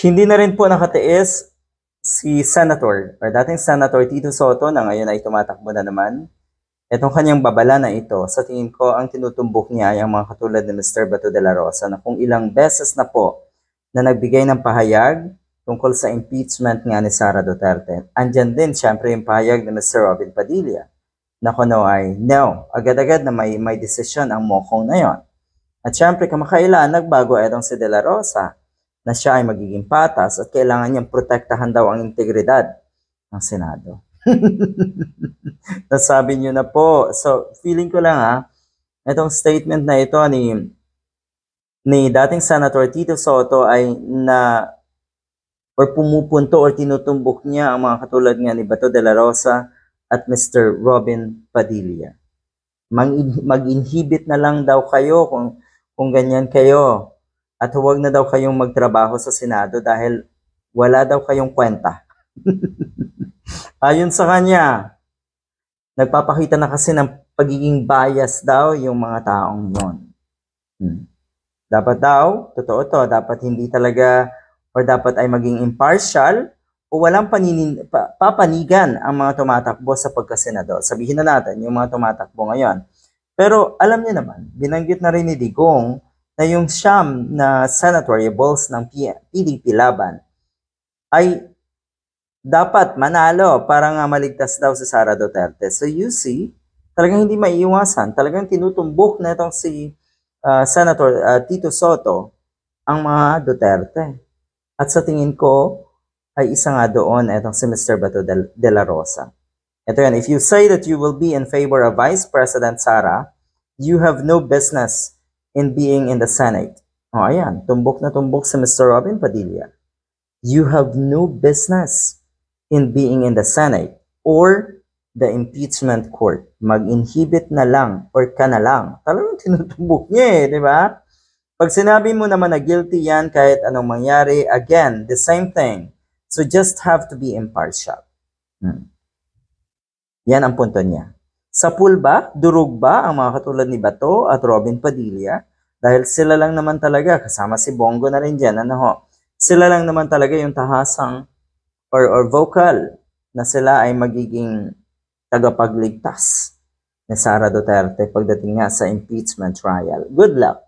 Hindi na rin po nakatiis si Senator or dating Senator Tito Soto na ngayon ay tumatakbo na naman. Itong kanyang babala na ito, sa tingin ko ang tinutumbok niya ay ang mga katulad ni Mr. Bato de la Rosa na kung ilang beses na po na nagbigay ng pahayag tungkol sa impeachment nga ni Sara Duterte. Andyan din siyempre yung pahayag ni Mr. Robin Padilla na kuno ay no, agad-agad na may desisyon ang mokong na yon. At siyempre kamakailan nagbago itong si de la Rosa na siya ay magiging patas at kailangan niyang protektahan daw ang integridad ng Senado. Nasabi niyo na po. So, feeling ko lang itong statement na ito ni dating Senator Tito Soto ay pumupunto or tinutumbok niya ang mga katulad nga ni Bato de la Rosa at Mr. Robin Padilla. Mag-inhibit na lang daw kayo kung ganyan kayo. At huwag na daw kayong magtrabaho sa Senado dahil wala daw kayong kwenta. Ayon sa kanya, nagpapakita na kasi ng pagiging bias daw yung mga taong yon. Dapat daw, totoo to, dapat hindi talaga or dapat ay maging impartial o walang papanigan ang mga tumatakbo sa pagkasenador. Sabihin na natin yung mga tumatakbo ngayon. Pero alam niyo naman, binanggit na rin ni Digong na yung siyam na senatoriables ng PDP laban ay dapat manalo para nga maligtas daw si Sara Duterte. So you see, talagang hindi maiiwasan. Talagang tinutumbok na itong si Senator Tito Soto ang mga Duterte. At sa tingin ko, ay isa nga doon itong si Mr. Bato de la Rosa. Ito yan, if you say that you will be in favor of Vice President Sara, you have no business in being in the Senate. O ayan, tumbok na tumbok si Mr. Robin Padilla. You have no business in being in the Senate or the impeachment court. Mag-inhibit na lang or ka na lang. Talagang tinutumbok niya di ba? Pag sinabi mo naman na guilty yan kahit anong mangyari, again, the same thing. So just have to be impartial. Yan ang punto niya. Sa pool ba, durog ba ang mga katulad ni Bato at Robin Padilla? Dahil sila lang naman talaga, kasama si Bongo na rin dyan, sila lang naman talaga yung tahasang or vocal na sila ay magiging tagapagligtas ni Sara Duterte pagdating nga sa impeachment trial. Good luck!